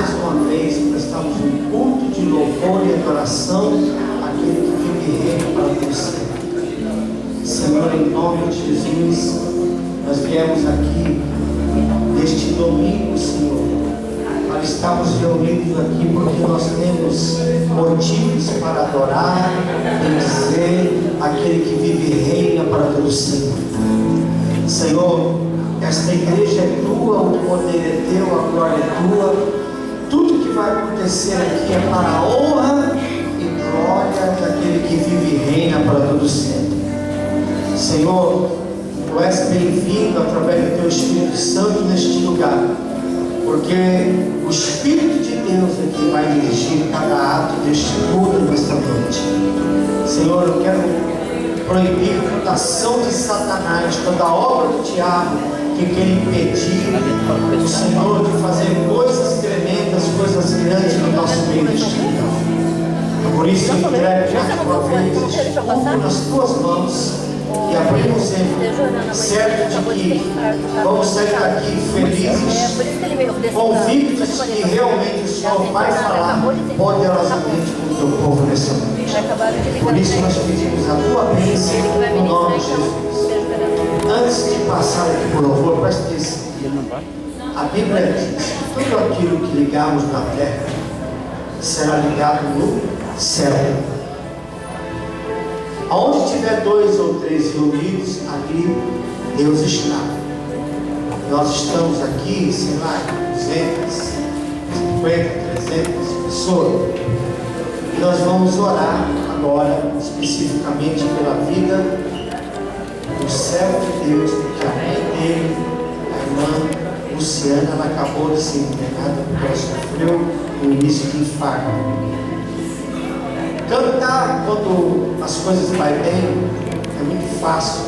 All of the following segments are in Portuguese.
mais uma vez prestamos um culto de louvor e adoração àquele que vive e reina para você. Senhor, em nome de Jesus, nós viemos aqui neste domingo, Senhor, para estarmos reunidos aqui porque nós temos motivos para adorar, bendizer aquele que vive e reina para todo sempre. Senhor, esta igreja é tua, o poder é teu, a glória é tua. Tudo que vai acontecer aqui é para a honra e glória daquele que vive e reina para todo sempre. Senhor, tu és bem-vindo através do teu Espírito Santo neste lugar, porque o Espírito de Deus aqui vai dirigir cada ato deste culto nesta noite. Senhor, eu quero proibir a tentação de Satanás, toda obra do diabo que quer impedir o Senhor de fazer coisas tremendas, coisas grandes no nosso meio neste lugar. Por isso, entrego mais uma vez este culto nas tuas mãos e abrimos ele, certo de que vamos sair daqui felizes, convictos que realmente o Senhor vai falar poderosamente com o teu povo nessa noite. Por isso nós pedimos a tua bênção no nome de Jesus. Antes de passar aqui por louvor, preste atenção. A Bíblia diz que tudo aquilo que ligarmos na terra será ligado no céu. Aonde tiver 2 ou 3 reunidos, ali Deus está. Nós estamos aqui, sei lá, 250, 300 pessoas. E nós vamos orar agora, especificamente pela vida do servo de Deus, porque a mãe dele, a irmã Luciana, ela acabou de ser internada porque ela sofreu o início de infarto. Cantar quando as coisas vão bem é muito fácil,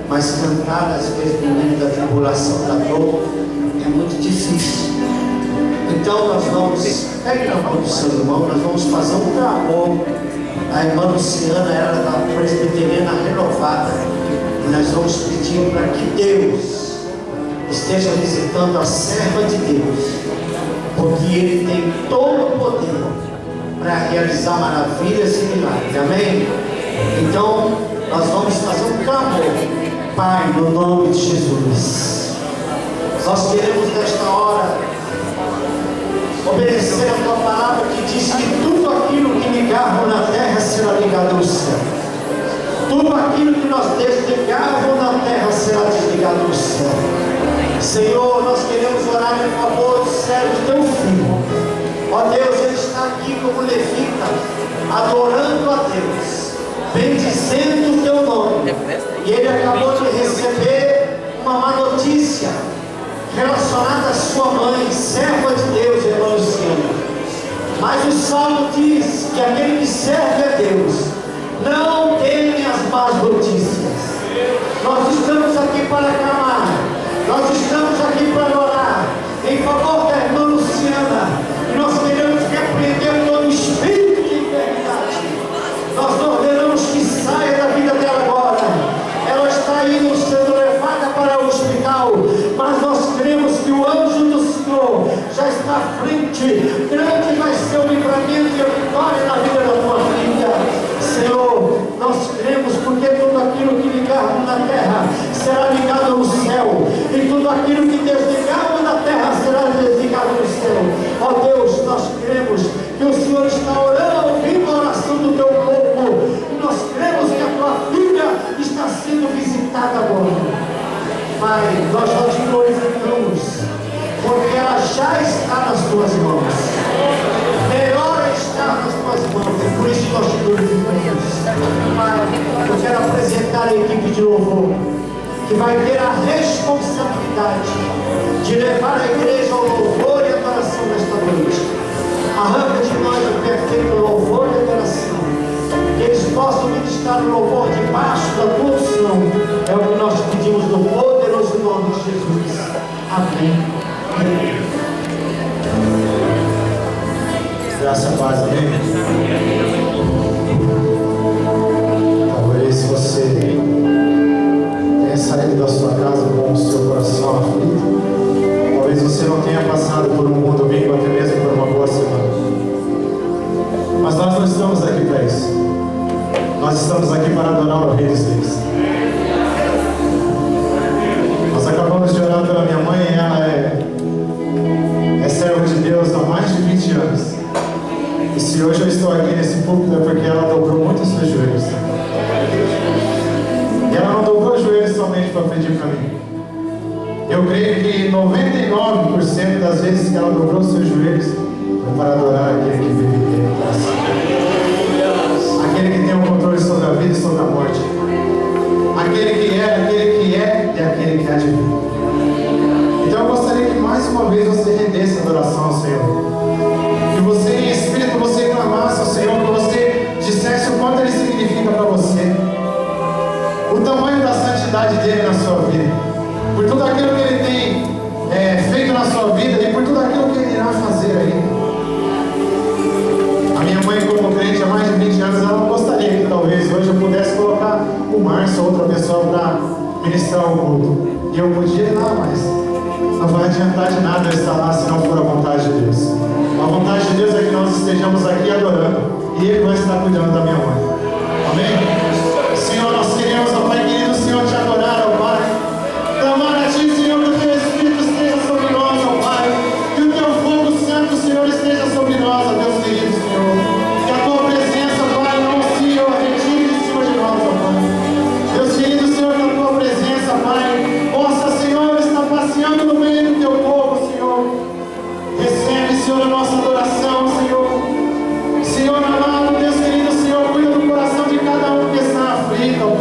mas cantar às vezes no meio da tribulação, da dor, é muito difícil. Então nós vamos, pegue na mão do seu irmão, nós vamos fazer um clamor. A irmã Luciana era da presbiteriana renovada, e nós vamos pedir para que Deus esteja visitando a serva de Deus, porque Ele tem todo o poder para realizar maravilhas e milagres, amém? Então nós vamos fazer um clamor. Pai, no nome de Jesus, nós queremos nesta hora obedecer a tua palavra que diz que tudo aquilo que ligarmos na terra será ligado no céu, tudo aquilo que nós desligarmos na terra será desligado no céu. Senhor, nós queremos orar em favor do servo de teu filho. Ó Deus, ele está aqui como levita, adorando a Deus, bendizendo o teu nome, e ele acabou de receber uma má notícia relacionada à sua mãe, serva de Deus, irmã Luciana. Mas o Salmo diz que aquele que serve a Deus não teme as más notícias. Nós estamos aqui para clamar, nós estamos aqui para orar em favor da irmã Luciana. Nós queremos repreender todo espírito de enfermidade. Nós ordenamos que saia da vida dela agora. Ela está indo sendo levada para o hospital, mas nós queremos que o anjo do Senhor já está à frente. Grande vai ser o livramento e a vitória na vida da tua filha. Senhor, nós queremos, porque tudo aquilo que ligarmos na terra será ligado no céu, e tudo aquilo que desligarmos na terra será desligado no céu. Ó Deus, nós queremos que o Senhor está orando, ouvindo a oração do teu povo, e nós queremos que a tua filha está sendo visitada agora. Pai, nós já te glorificamos, porque ela já está nas tuas mãos. Melhor é estar nas tuas mãos, e por isso nós te glorificamos. Pai, eu quero apresentar a equipe de louvor, que vai ter a responsabilidade de levar a igreja ao louvor e adoração nesta noite. Arranca de nós o perfeito louvor e adoração, que eles possam ministrar o louvor debaixo da tua unção. É o que nós pedimos no poderoso nome de Jesus. Amém. Graça e paz, amém? Talvez se você tenha saído da sua casa com o seu coração aflito, talvez você não tenha passado por um bom domingo, até mesmo por uma Se hoje eu estou aqui nesse púlpito é porque ela dobrou muito os seus joelhos. E ela não dobrou os joelhos somente para pedir para mim. Eu creio que 99% das vezes que ela dobrou os seus joelhos foi para adorar aquele que vive em aquele que tem o controle sobre a vida e sobre a morte, aquele que é e aquele que há de vir. Então eu gostaria que mais uma vez você rendesse adoração ao Senhor, que você em espírito você clamasse ao Senhor, que você dissesse o quanto Ele significa para você, o tamanho da santidade dele na sua vida, por tudo aquilo que Ele tem feito na sua vida e por tudo aquilo que Ele irá fazer ainda. A minha mãe, como crente há mais de 20 anos, ela não gostaria que talvez hoje eu pudesse colocar o Márcio ou outra pessoa para ministrar o culto. E eu podia ir lá, mas não vai adiantar de nada eu estar lá se não for a vontade de Deus. A vontade de Deus é que nós estejamos aqui adorando e Ele vai estar cuidando da minha mãe. Amém? Senhor, nós queremos, ó Pai querido, Senhor, te adorar, ó Pai. Clamar a Ti, Senhor, que o Teu Espírito esteja sobre nós, ó Pai. Que o Teu fogo santo, Senhor, esteja sobre nós, ó Deus querido, Senhor. Que a Tua presença, Pai, não se retire de cima de nós, ó Pai. Deus querido, Senhor, que a Tua presença, Pai, possa, Senhor, estar passeando no meio do Teu povo, Senhor. Recebe, Senhor, a nossa adoração, Senhor. Senhor amado, Deus querido, Senhor, cuida do coração de cada um que está aflito,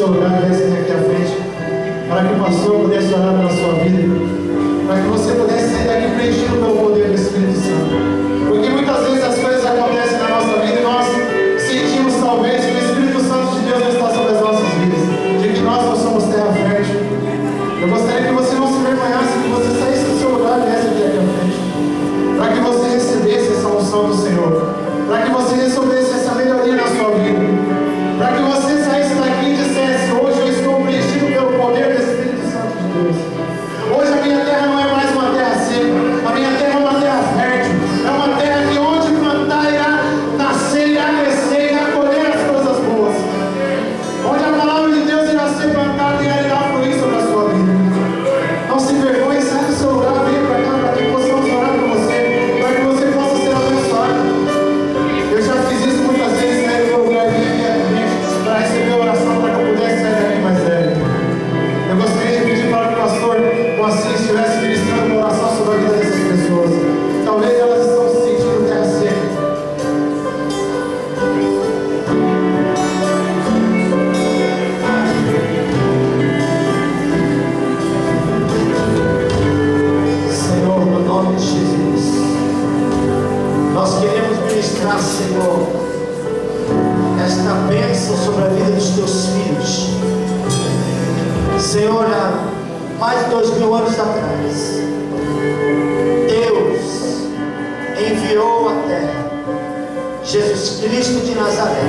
seu lugar e viesse aqui à frente, para que o pastor pudesse orar pela sua vida, para que você pudesse sair daqui preenchido pelo poder do Espírito Santo. Porque muitas vezes as coisas acontecem na nossa vida e nós sentimos talvez que o Espírito Santo de Deus não está sobre as nossas vidas, de que nós não somos terra fértil. Eu gostaria que você não se envergonhasse, que você saísse do seu lugar e viesse aqui à frente, para que você recebesse essa unção do Senhor, para que você recebesse essa melhoria na sua vida, para que você saísse daqui e dissesse: hoje eu estou preenchido pelo poder do Espírito Santo de Deus. Hoje a minha terra não é mais uma terra seca, a minha terra é uma terra fértil, é uma terra que onde plantar irá nascer, irá crescer, irá colher as coisas boas, onde a palavra de Deus irá ser plantada e irá fluir sobre a sua vida. Não se envergonhe, sai do seu lugar, venha para cá, para que possamos orar por você, para que você possa ser abençoado. Eu já fiz isso muitas vezes, sair do meu lugar e vir aqui para receber a oração, para que eu pudesse sair daqui mais leve. Eu gostaria de pedir para que o pastor Moacir estivesse ministrando uma oração sobre a vida dessas pessoas. Talvez elas estão se sentindo terra seca. Senhor, no nome de Jesus, nós queremos ministrar, Senhor, esta bênção sobre a vida dos teus filhos. Senhor, há mais de 2000 anos atrás, Deus enviou à terra Jesus Cristo de Nazaré.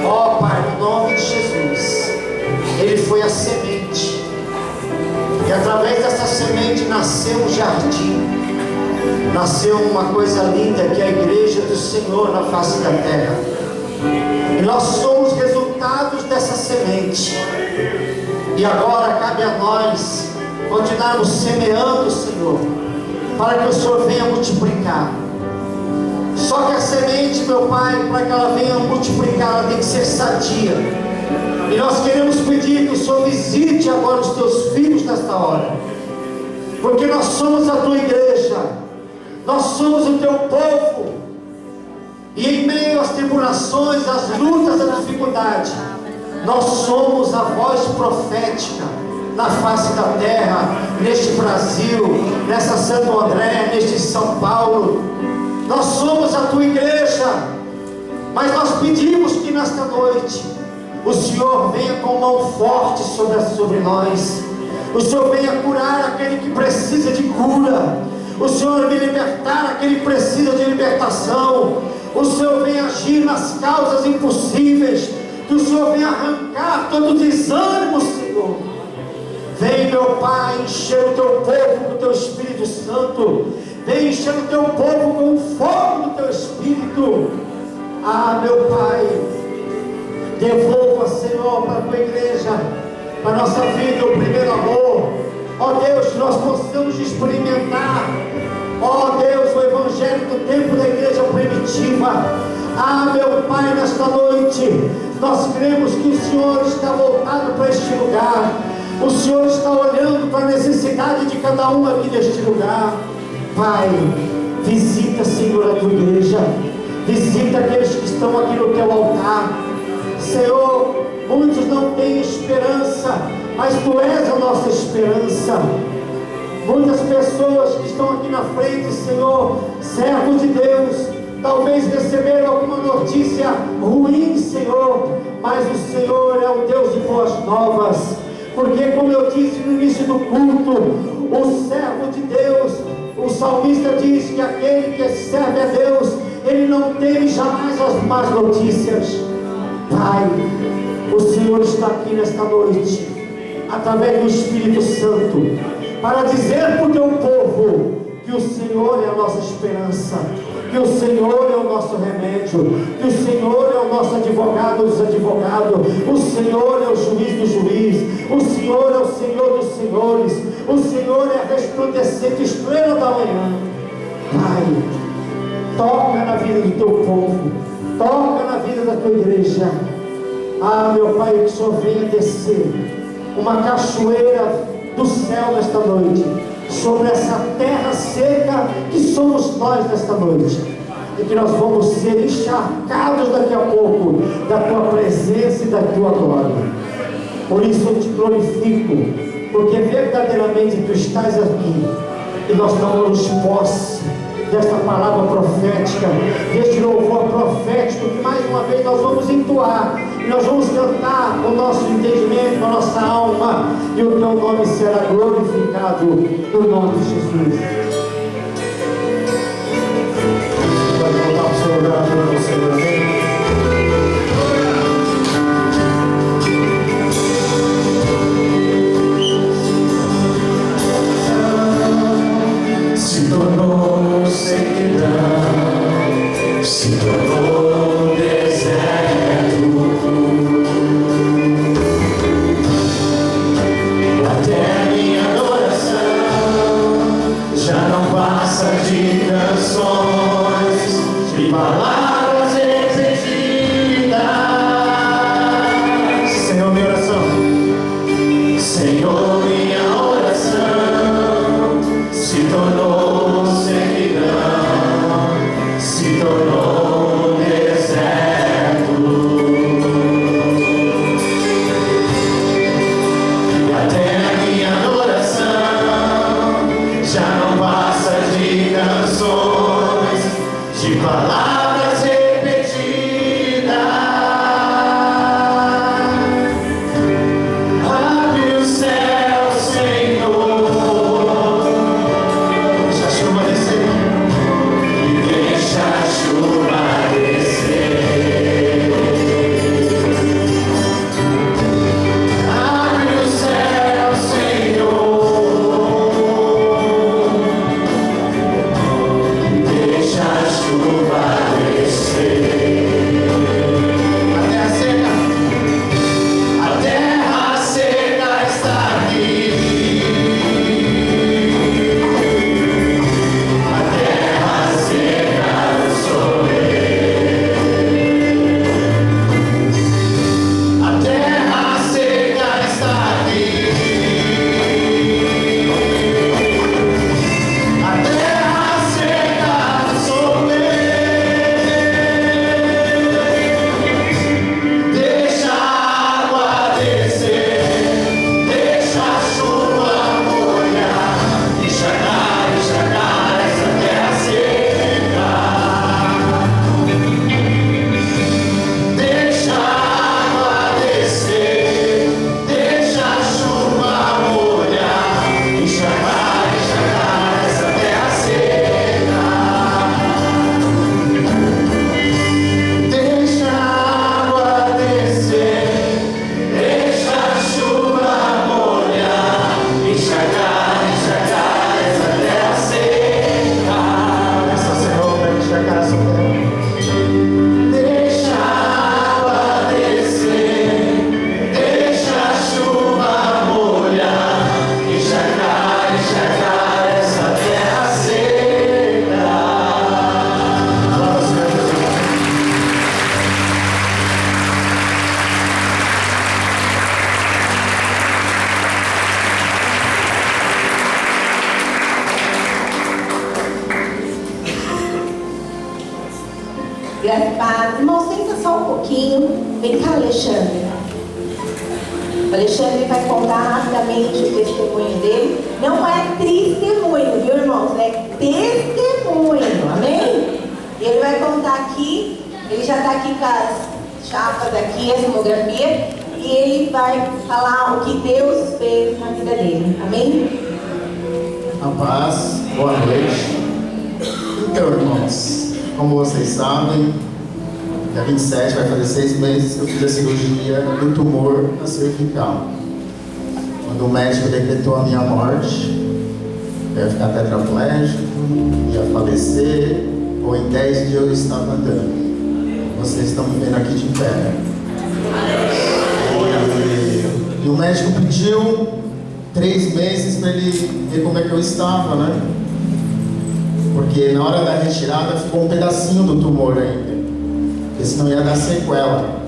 Ó Pai, no nome de Jesus, Ele foi a semente, e através dessa semente nasceu um jardim, nasceu uma coisa linda que é a igreja do Senhor na face da terra. E nós somos resultados dessa semente. E agora cabe a nós continuarmos semeando, Senhor, para que o Senhor venha multiplicar. Só que a semente, meu Pai, para que ela venha multiplicar, ela tem que ser sadia. E nós queremos pedir que o Senhor visite agora os teus filhos nesta hora, porque nós somos a tua igreja, nós somos o teu povo, e em meio às tribulações, às lutas, às dificuldades, nós somos a voz profética na face da terra, neste Brasil, nessa Santo André, neste São Paulo. Nós somos a tua igreja, mas nós pedimos que nesta noite o Senhor venha com mão forte sobre nós. O Senhor venha curar aquele que precisa de cura. O Senhor venha libertar aquele que precisa de libertação. O Senhor venha agir nas causas impossíveis. Que o Senhor venha arrancar todo desânimo, Senhor. Vem, meu Pai, encher o teu povo com o teu Espírito Santo. Vem encher o teu povo com o fogo do teu Espírito. Ah, meu Pai, devolva, Senhor, para a tua igreja, para a nossa vida, o primeiro amor. Ó Deus, que nós possamos experimentar, ó Deus, o Evangelho do tempo da igreja primitiva. Ah, meu Pai, nesta noite, nós cremos que o Senhor está voltado para este lugar. O Senhor está olhando para a necessidade de cada um aqui neste lugar. Pai, visita, Senhor, a tua igreja. Visita aqueles que estão aqui no teu altar. Senhor, muitos não têm esperança, mas tu és a nossa esperança. Muitas pessoas que estão aqui na frente, Senhor, servos de Deus, talvez receberam alguma notícia ruim, Senhor, mas o Senhor é um Deus de boas novas, porque, como eu disse no início do culto, o servo de Deus, o salmista diz que aquele que serve a Deus, ele não teme jamais as más notícias. Pai, o Senhor está aqui nesta noite, através do Espírito Santo, para dizer para o teu povo que o Senhor é a nossa esperança, que o Senhor é o nosso remédio, que o Senhor é o nosso advogado dos advogados, o Senhor é o juiz do juiz, o Senhor é o Senhor dos senhores, o Senhor é a resplandecente estrela da manhã. Pai, toca na vida do teu povo, toca na vida da tua igreja. Ah, meu Pai, que o Senhor venha descer uma cachoeira do céu nesta noite, sobre essa terra seca que somos nós nesta noite, e que nós vamos ser encharcados daqui a pouco da tua presença e da tua glória. Por isso eu te glorifico, porque verdadeiramente tu estás aqui e nós tomamos posse desta palavra profética, deste louvor profético que mais uma vez nós vamos entoar e nós vamos cantar com o nosso entendimento, com a nossa alma, e o teu nome será glorificado no nome de Jesus. Pode voltar para o seu lugar, adorando o Senhor, amém? Se tornou sequidão, se tornou deserto. Até minha adoração já não passa de canções, de palavras repetidas. Senhor, minha oração. Senhor, minha oração se tornou sequidão, se tornou deserto. E até a minha adoração já não passa de canções, de palavras repetidas. Abre o céu, Senhor, deixa a chuva descer, e deixa a chuva descer. Abre o céu, Senhor, e deixa a chuva descer. A terra seca, a terra seca está aqui. A terra seca sou eu. A terra seca está aqui. A terra seca sou eu. Deixa a água descer, deixa a chuva molhar, enxagar essa terra seca. Deixa a água descer, deixa a chuva molhar, enxagar essa terra seca. Deixa a água descer, deixa a chuva molhar, enxagar essa terra seca. Essa Senhor vai enxagar essa terra. Deixa a água descer, deixa a chuva molhar, enxagar essa terra seca. Glória ao Senhor Jesus. Graças a Deus. Irmão, senta só um pouquinho. Vem cá, Alexandre. O Alexandre vai contar rapidamente o testemunho dele. Não é testemunho, viu, irmãos? É testemunho, amém? Ele vai contar aqui. Ele já está aqui com as chapas aqui, a tomografia. E ele vai falar o que Deus fez na vida dele, amém? A paz, boa noite. Então, irmãos, como vocês sabem, dia 27 vai fazer 6 meses que eu fiz a cirurgia do tumor na cervical. Quando o médico decretou a minha morte, eu ia ficar tetraplégico, ia falecer, ou em 10 dias eu estava andando. Vocês estão me vendo aqui de pé. E o médico pediu 3 meses para ele ver como é que eu estava, né? Porque na hora da retirada ficou um pedacinho do tumor ainda, porque senão ia dar sequela.